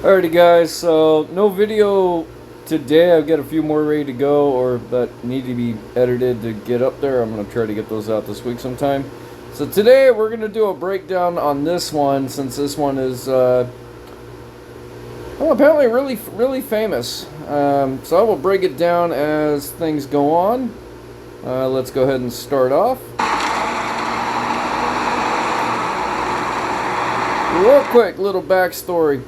Alrighty guys, so no video today. I've got a few more ready to go or that need to be edited to get up there. I'm going to try to get those out this week sometime. So today we're going to do a breakdown on this one, since this one is apparently really famous. So I will break it down as things go on. Let's go ahead and start off. Real quick little backstory.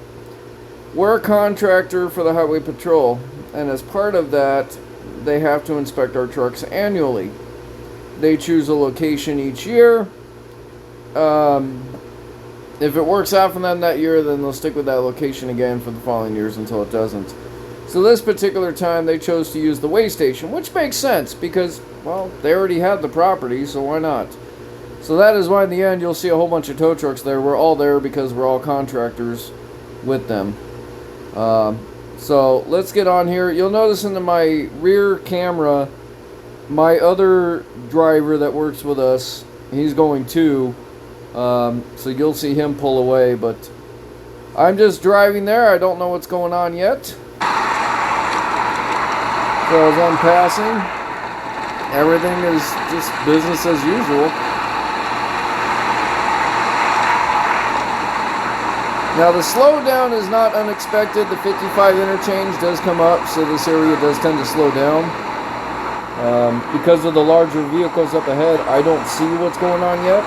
We're a contractor for the Highway Patrol, and as part of that, they have to inspect our trucks annually. They choose a location each year. If it works out for them that year, then they'll stick with that location again for the following years until it doesn't. So this particular time, they chose to use the way station, which makes sense because, well, they already had the property, so why not? So that is why in the end you'll see a whole bunch of tow trucks there. We're all there because we're all contractors with them. So let's get on here. You'll notice in my rear camera, my other driver that works with us, he's going too. So you'll see him pull away, but I'm just driving there. I don't know what's going on yet. So as I'm passing, everything is just business as usual. Now the slowdown is not unexpected. The 55 interchange does come up, so this area does tend to slow down. Because of the larger vehicles up ahead, I don't see what's going on yet.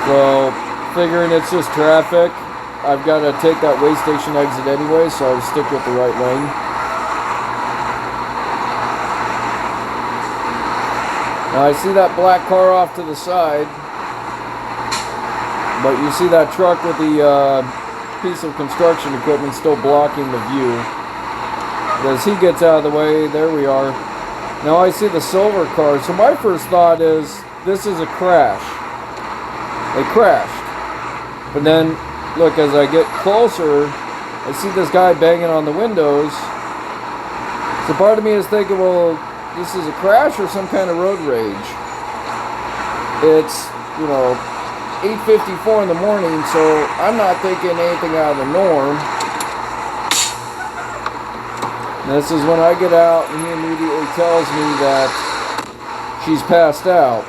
So, figuring it's just traffic, I've got to take that way station exit anyway, so I'll stick with the right lane. Now I see that black car off to the side, but you see that truck with the piece of construction equipment still blocking the view. As he gets out of the way, there we are. Now I see the silver car, so my first thought is, this is a crash. They crashed. But then, look, as I get closer, I see this guy banging on the windows. So part of me is thinking, well, this is a crash or some kind of road rage. It's, 8:54 in the morning, so I'm not thinking anything out of the norm. And this is when I get out and he immediately tells me that she's passed out.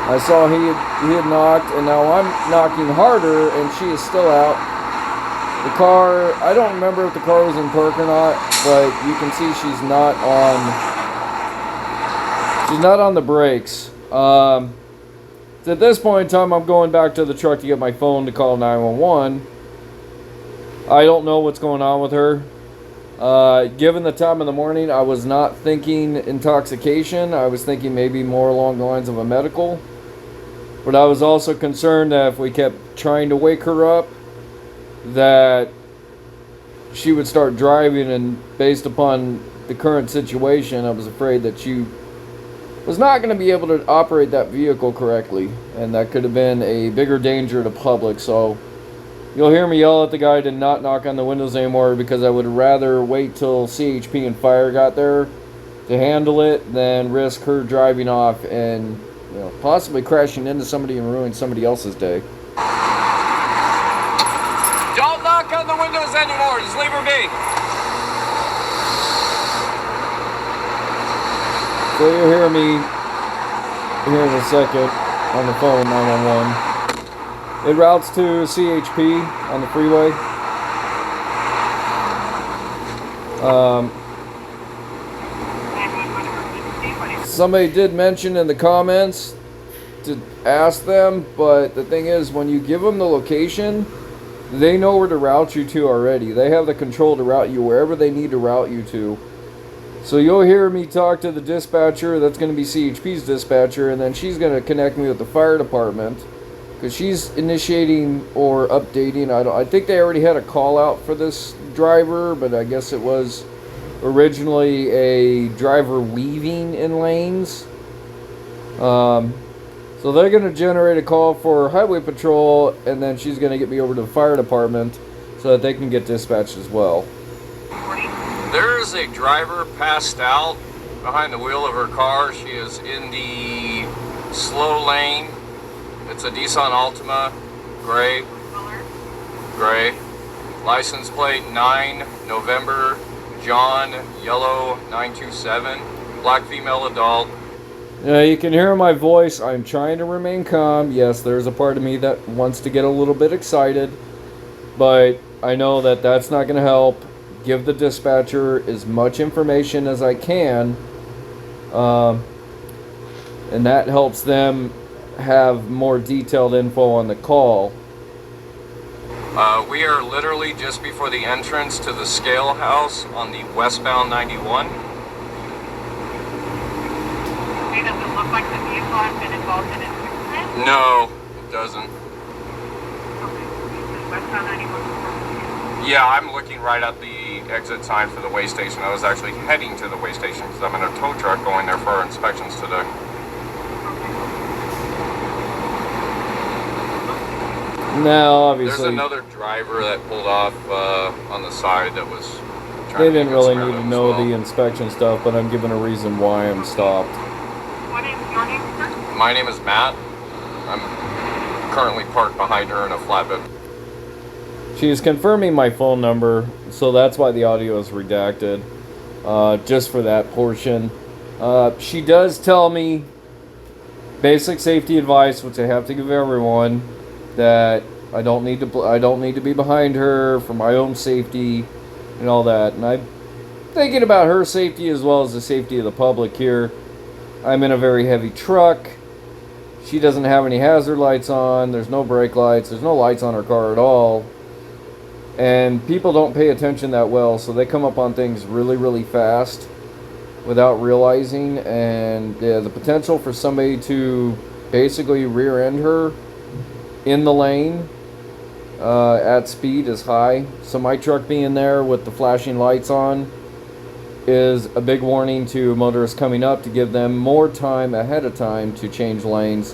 I saw he had knocked, and now I'm knocking harder, and she is still out. The car, I don't remember if the car was in park or not, but you can see she's not on the brakes. So at this point in time, I'm going back to the truck to get my phone to call 911. I don't know what's going on with her. Given the time of the morning, I was not thinking intoxication. I was thinking maybe more along the lines of a medical. But I was also concerned that if we kept trying to wake her up, that she would start driving, and based upon the current situation, I was afraid that she was not going to be able to operate that vehicle correctly, and that could have been a bigger danger to public. So you'll hear me yell at the guy to not knock on the windows anymore, because I would rather wait till CHP and fire got there to handle it than risk her driving off and possibly crashing into somebody and ruining somebody else's day. Don't knock on the windows anymore, just leave her be. So you'll hear me here in a second on the phone, 911. It routes to CHP on the freeway. Somebody did mention in the comments to ask them, but the thing is, when you give them the location, they know where to route you to already. They have the control to route you wherever they need to route you to. So you'll hear me talk to the dispatcher. That's going to be CHP's dispatcher, and then she's going to connect me with the fire department, because she's initiating or updating. I think they already had a call out for this driver, but I guess it was originally a driver weaving in lanes. So they're going to generate a call for Highway Patrol, and then she's going to get me over to the fire department so that they can get dispatched as well. There is a driver passed out behind the wheel of her car. She is in the slow lane. It's a Nissan Altima, gray. Gray. License plate 9 November John yellow 927. Black female adult. Yeah, you can hear my voice. I'm trying to remain calm. Yes, there's a part of me that wants to get a little bit excited, but I know that that's not going to help. Give the dispatcher as much information as I can, and that helps them have more detailed info on the call. We are literally just before the entrance to the scale house on the westbound 91. Does it look like the vehicle has been involved in an accident? No, it doesn't. Okay. Westbound 91. Yeah, I'm looking right at the exit sign for the way station. I was actually heading to the way station because I'm in a tow truck going there for our inspections today. Now, obviously, There's another driver that pulled off on the side that was they didn't really need to know the inspection stuff, but I'm giving a reason why I'm stopped. What is your name, sir? My name is Matt. I'm currently parked behind her in a flatbed. She's confirming my phone number, so that's why the audio is redacted, just for that portion. She does tell me basic safety advice, which I have to give everyone, that I don't need to be behind her for my own safety and all that. And I'm thinking about her safety as well as the safety of the public here. I'm in a very heavy truck. She doesn't have any hazard lights on. There's no brake lights. There's no lights on her car at all. And people don't pay attention that well, so they come up on things really, really fast without realizing. And yeah, the potential for somebody to basically rear end her in the lane at speed is high. So my truck being there with the flashing lights on is a big warning to motorists coming up to give them more time ahead of time to change lanes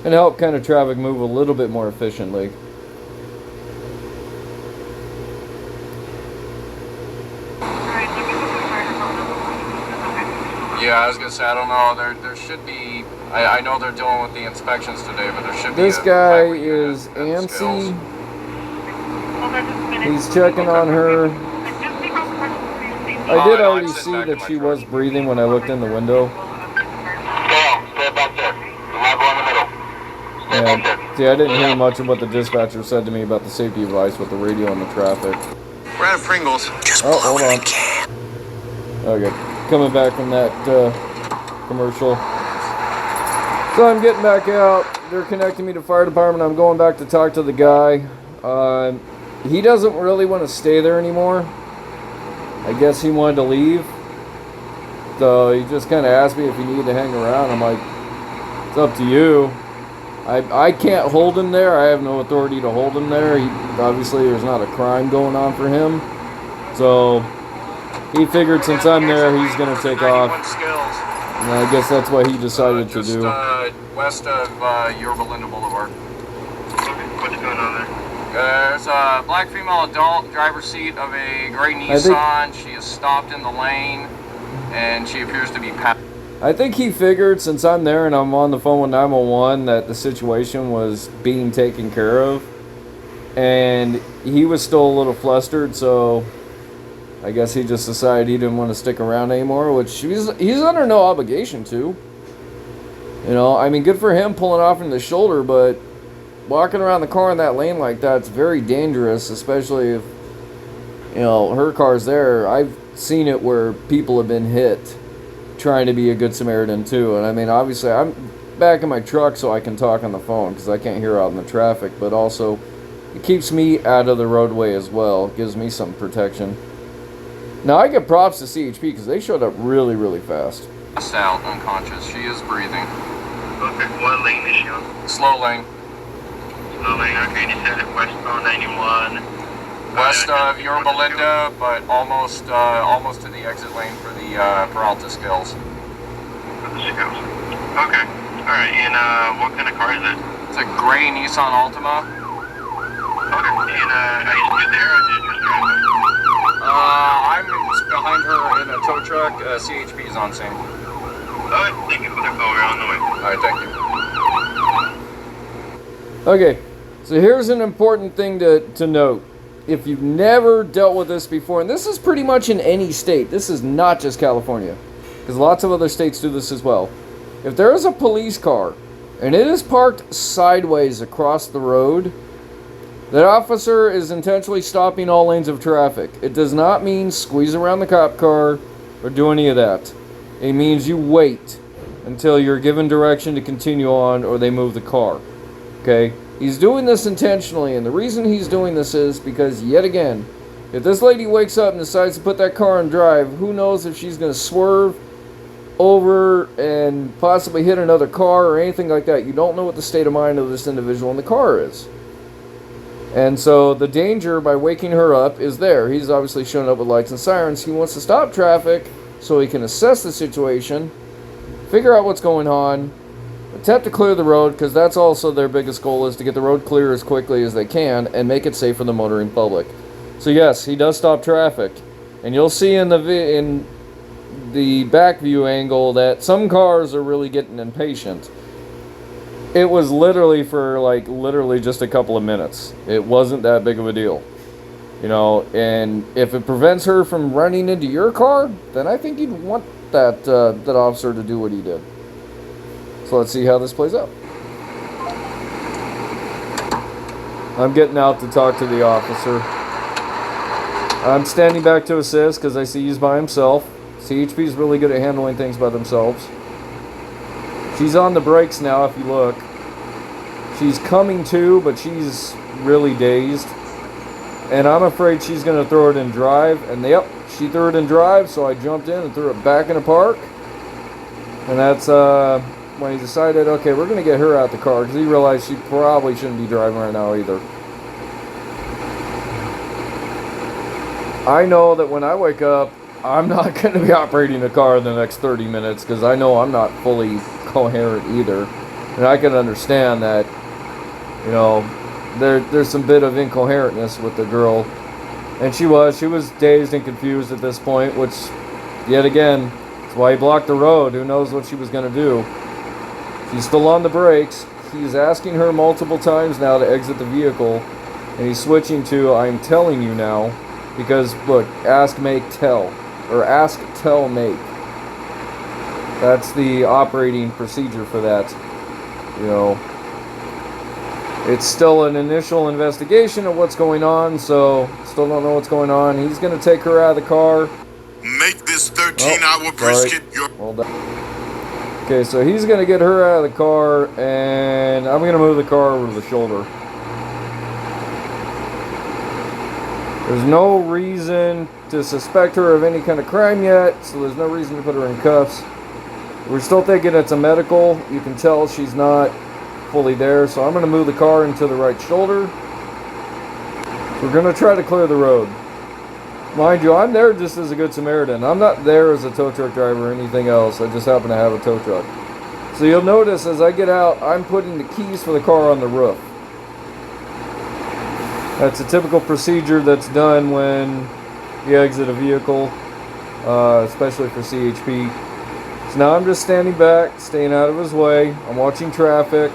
and help kind of traffic move a little bit more efficiently. Yeah, I was gonna say, I don't know. There should be. I know they're dealing with the inspections today, but there should be. This guy is AMC. He's checking on her. I did already see that she was breathing when I looked in the window. Stay back there. Level in the middle. Stay back there. See, I didn't hear much of what the dispatcher said to me about the safety advice with the radio and the traffic. We're at Pringles. Oh, hold on. Okay, coming back from that commercial. So I'm getting back out. They're connecting me to fire department. I'm going back to talk to the guy. He doesn't really want to stay there anymore. I guess he wanted to leave. So he just kind of asked me if he needed to hang around. I'm like, it's up to you. I can't hold him there. I have no authority to hold him there. Obviously, there's not a crime going on for him. So he figured since I'm there, he's going to take off. And I guess that's what he decided to do. West of Yorba Linda Boulevard. What's going on there? There's a black female adult driver's seat of a gray Nissan. She is stopped in the lane, and she appears to be passed. I think he figured since I'm there and I'm on the phone with 911 that the situation was being taken care of. And he was still a little flustered, so I guess he just decided he didn't want to stick around anymore, which he's under no obligation to. You know, I mean, good for him pulling off in the shoulder, but walking around the car in that lane like that's very dangerous, especially if, you know, her car's there. I've seen it where people have been hit trying to be a good Samaritan too. And I mean, obviously I'm back in my truck so I can talk on the phone because I can't hear out in the traffic, but also it keeps me out of the roadway as well. It gives me some protection. Now I give props to CHP because they showed up really, really fast. Passed out, unconscious. She is breathing. Okay, what lane is she on? Slow lane. Slow lane, okay, you said it westbound 91. West of Yorba Linda, but almost to the exit lane for the Peralta Skills. Okay, alright, and what kind of car is it? It's a gray Nissan Altima. Okay, and are you still there or did you just drive it? I'm behind her in a tow truck. CHP is on scene. Alright, thank you for the call, we're on the way. Alright, thank you. Okay, so here's an important thing to note. If you've never dealt with this before, and this is pretty much in any state, this is not just California, because lots of other states do this as well. If there is a police car and it is parked sideways across the road, that officer is intentionally stopping all lanes of traffic. It does not mean squeeze around the cop car or do any of that. It means you wait until you're given direction to continue on or they move the car. Okay? He's doing this intentionally, and the reason he's doing this is because, yet again, if this lady wakes up and decides to put that car in drive, who knows if she's going to swerve over and possibly hit another car or anything like that. You don't know what the state of mind of this individual in the car is. And so the danger by waking her up is there. He's obviously showing up with lights and sirens. He wants to stop traffic so he can assess the situation, figure out what's going on, attempt to clear the road, because that's also their biggest goal, is to get the road clear as quickly as they can and make it safe for the motoring public. So yes, he does stop traffic, and you'll see in the back view angle that some cars are really getting impatient. It was literally for literally just a couple of minutes. It wasn't that big of a deal, you know. And if it prevents her from running into your car, then I think you'd want that officer to do what he did. So let's see how this plays out. I'm getting out to talk to the officer. I'm standing back to assist because I see he's by himself. CHP is really good at handling things by themselves. She's on the brakes now, if you look. She's coming to, but she's really dazed. And I'm afraid she's going to throw it in drive. And yep, she threw it in drive, so I jumped in and threw it back in the park. And that's when he decided, okay, we're going to get her out the car, because he realized she probably shouldn't be driving right now either. I know that when I wake up, I'm not going to be operating a car in the next 30 minutes, because I know I'm not fully coherent either. And I can understand that, you know, there's some bit of incoherentness with the girl. And she was dazed and confused at this point, which, yet again, that's why he blocked the road. Who knows what she was going to do. She's still on the brakes. He's asking her multiple times now to exit the vehicle. And he's switching to, I'm telling you now. Because, look, ask, make, tell. Or ask, tell, make. That's the operating procedure for that. You know, it's still an initial investigation of what's going on, so still don't know what's going on. He's going to take her out of the car. Make this 13-hour brisket your... Hold on. Okay, so he's going to get her out of the car, and I'm going to move the car over to the shoulder. There's no reason to suspect her of any kind of crime yet, so there's no reason to put her in cuffs. We're still thinking it's a medical. You can tell she's not fully there, so I'm going to move the car into the right shoulder. We're going to try to clear the road. Mind you, I'm there just as a good Samaritan. I'm not there as a tow truck driver or anything else. I just happen to have a tow truck. So you'll notice as I get out, I'm putting the keys for the car on the roof. That's a typical procedure that's done when you exit a vehicle, especially for CHP. So now I'm just standing back, staying out of his way. I'm watching traffic.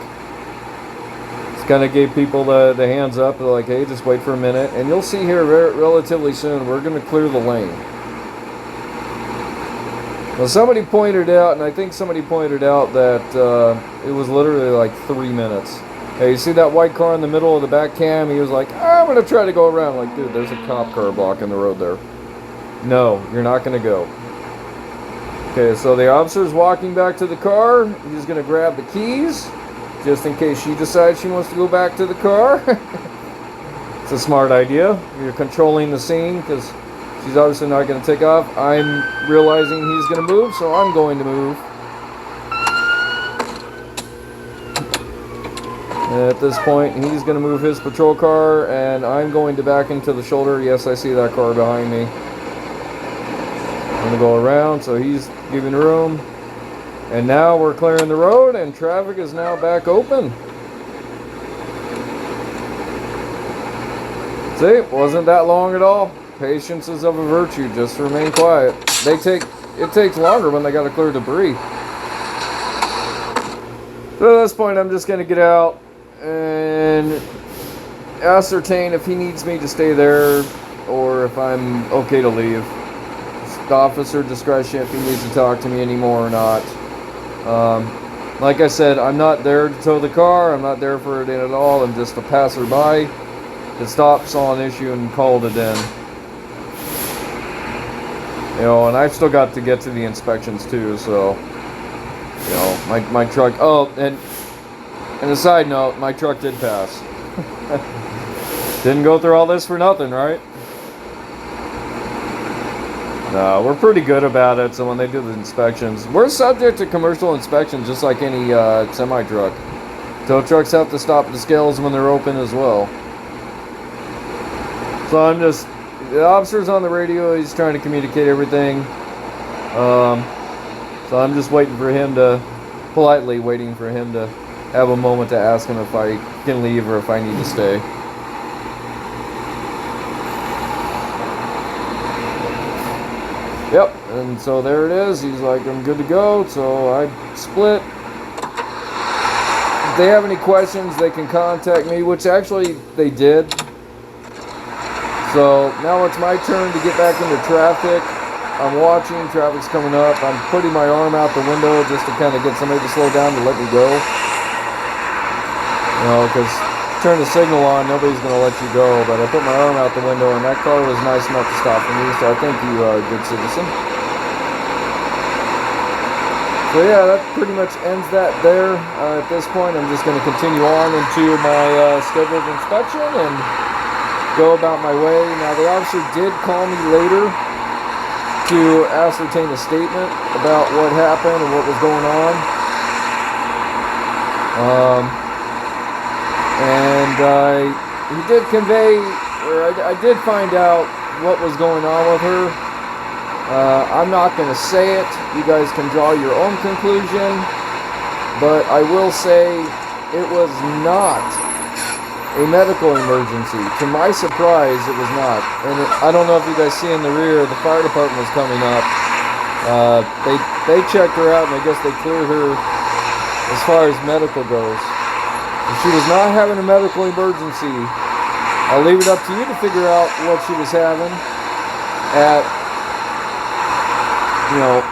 Just kind of gave people the hands up. They're like, hey, just wait for a minute. And you'll see here relatively soon, we're going to clear the lane. Well, somebody pointed out, and I think somebody pointed out that it was literally like 3 minutes. Hey, you see that white car in the middle of the back cam? He was like, I'm going to try to go around. Like, dude, there's a cop car blocking the road there. No, you're not going to go. Okay, so the officer's walking back to the car. He's going to grab the keys, just in case she decides she wants to go back to the car. It's a smart idea. You're controlling the scene, because she's obviously not going to take off. I'm realizing he's going to move, so I'm going to move. And at this point, he's going to move his patrol car, and I'm going to back into the shoulder. Yes, I see that car behind me. I'm going to go around, so he's giving room. And now we're clearing the road, and traffic is now back open. See, wasn't that long at all. Patience is of a virtue. Just remain quiet. It takes longer when they got to clear debris. So at this point, I'm just going to get out, and ascertain if he needs me to stay there or if I'm okay to leave. It's officer discretion if he needs to talk to me anymore or not. Like I said, I'm not there to tow the car. I'm not there for it at all. I'm just a passerby that stopped, saw an issue, and called it in. You know, and I've still got to get to the inspections too, so, you know, my truck, oh, and a side note, my truck did pass. Didn't go through all this for nothing, right? No, we're pretty good about it, so when they do the inspections, we're subject to commercial inspections just like any semi-truck. Tow trucks have to stop the scales when they're open as well. So I'm just, the officer's on the radio, he's trying to communicate everything. So I'm just waiting for him to, politely waiting for him to have a moment to ask him if I can leave or if I need to stay. Yep, and so there it is. He's like, I'm good to go, so I split. If they have any questions, they can contact me, which actually they did. So now it's my turn to get back into traffic. I'm watching, traffic's coming up. I'm putting my arm out the window just to kind of get somebody to slow down to let me go. You know, because turn the signal on, nobody's going to let you go. But I put my arm out the window, and that car was nice enough to stop for me. So I thank you, good citizen. So yeah, that pretty much ends that there. At this point, I'm just going to continue on into my scheduled inspection and go about my way. Now, the officer did call me later to ascertain a statement about what happened and what was going on. And he did convey, or I did find out what was going on with her. I'm not going to say it. You guys can draw your own conclusion. But I will say it was not a medical emergency. To my surprise, it was not. And I don't know if you guys see in the rear, the fire department was coming up. They checked her out, and I guess they cleared her as far as medical goes. If she was not having a medical emergency, I'll leave it up to you to figure out what she was having at,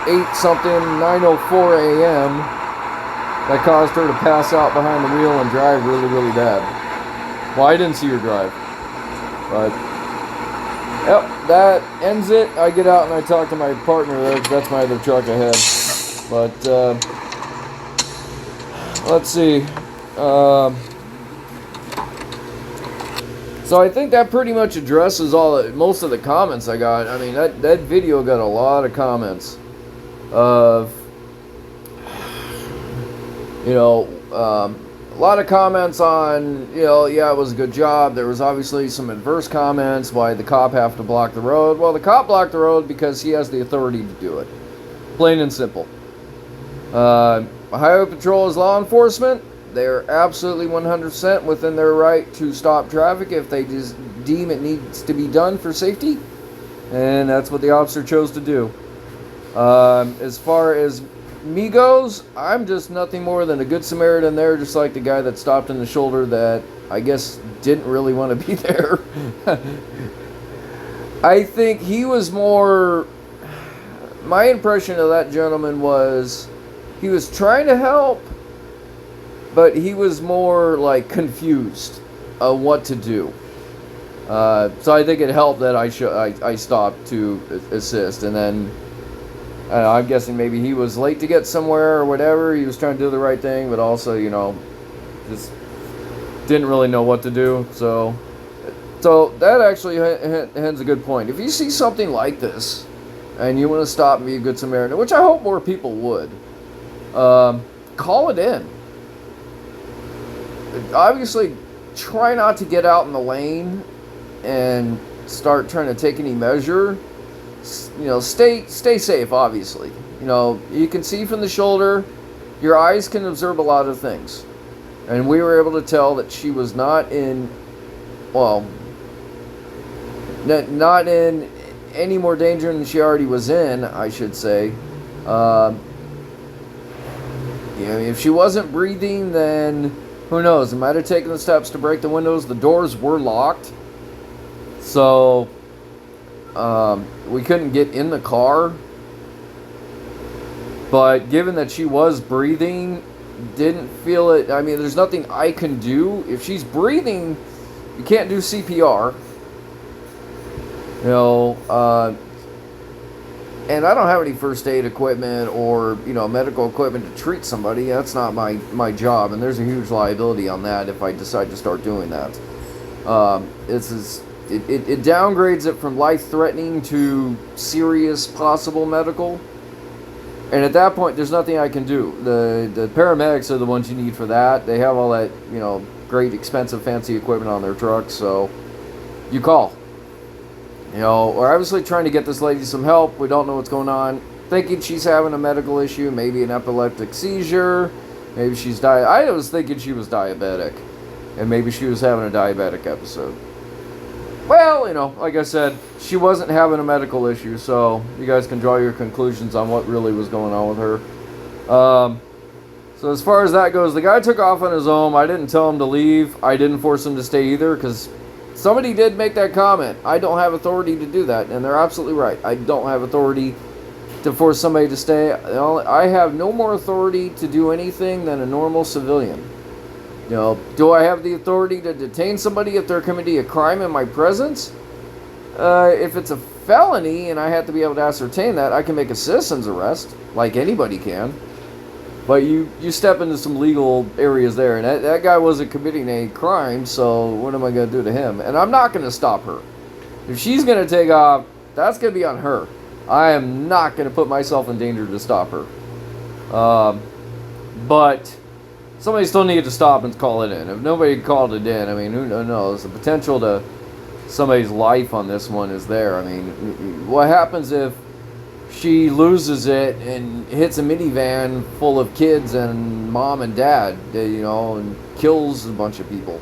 8-something, 9:04 a.m. that caused her to pass out behind the wheel and drive really, really bad. Well, I didn't see her drive, but yep, that ends it. I get out and I talk to my partner there, 'cause that's my other truck ahead. But let's see. So I think that pretty much addresses most of the comments I got. I mean, that video got a lot of comments of, a lot of comments on, yeah, it was a good job. There was obviously some adverse comments. Why the cop have to block the road? Well, the cop blocked the road because he has the authority to do it. Plain and simple. Highway Patrol is law enforcement. They're absolutely 100% within their right to stop traffic if they just deem it needs to be done for safety. And that's what the officer chose to do. As far as me goes, I'm just nothing more than a good Samaritan there, just like the guy that stopped in the shoulder that I guess didn't really want to be there. I think he was more, my impression of that gentleman was he was trying to help, but he was more like confused of what to do. So I think it helped that I stopped to assist, and then I'm guessing maybe he was late to get somewhere or whatever. He was trying to do the right thing, but also, just didn't really know what to do. So that actually has a good point. If you see something like this and you want to stop and be a good Samaritan, which I hope more people would, call it in. Obviously, try not to get out in the lane and start trying to take any measure. Stay safe, obviously. You can see from the shoulder, your eyes can observe a lot of things. And we were able to tell that she was not in any more danger than she already was in, I should say. If she wasn't breathing, then Who knows? He might have taken the steps to break the windows. The doors were locked. So, we couldn't get in the car. But given that she was breathing, didn't feel it. I mean, there's nothing I can do. If she's breathing, you can't do CPR. You know, and I don't have any first aid equipment or, you know, medical equipment to treat somebody. That's not my job, and there's a huge liability on that if I decide to start doing that. It downgrades it from life-threatening to serious possible medical. And at that point, there's nothing I can do. The paramedics are the ones you need for that. They have all that, you know, great, expensive, fancy equipment on their trucks, so you call. You know, we're obviously trying to get this lady some help. We don't know what's going on. Thinking she's having a medical issue, maybe an epileptic seizure. Maybe she's I was thinking she was diabetic. And maybe she was having a diabetic episode. Well, you know, like I said, she wasn't having a medical issue, so you guys can draw your conclusions on what really was going on with her. So as far as that goes, the guy took off on his own. I didn't tell him to leave. I didn't force him to stay either, because somebody did make that comment. I don't have authority to do that, and they're absolutely right. I don't have authority to force somebody to stay. I have no more authority to do anything than a normal civilian. You know, do I have the authority to detain somebody if they're committing a crime in my presence? If it's a felony and I have to be able to ascertain that, I can make a citizen's arrest, like anybody can. But you step into some legal areas there, and that guy wasn't committing a crime, so what am I going to do to him? And I'm not going to stop her. If she's going to take off, that's going to be on her. I am not going to put myself in danger to stop her. But somebody still needed to stop and call it in. If nobody called it in, I mean, who knows? The potential to somebody's life on this one is there. I mean, what happens if she loses it and hits a minivan full of kids and mom and dad, you know, and kills a bunch of people?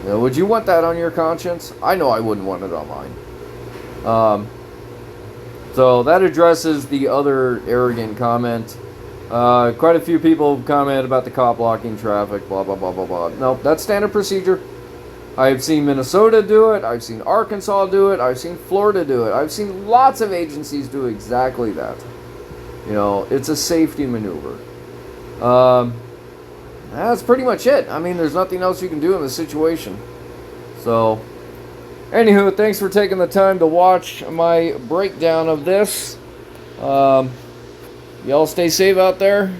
You know, would you want that on your conscience? I know I wouldn't want it on mine. So that addresses the other arrogant comment. Quite a few people have commented about the cop blocking traffic, blah, blah, blah, blah, blah. No, that's standard procedure. I've seen Minnesota do it. I've seen Arkansas do it. I've seen Florida do it. I've seen lots of agencies do exactly that. You know, it's a safety maneuver. That's pretty much it. I mean, there's nothing else you can do in this situation. So, anywho, thanks for taking the time to watch my breakdown of this. Y'all stay safe out there,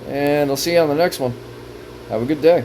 and I'll see you on the next one. Have a good day.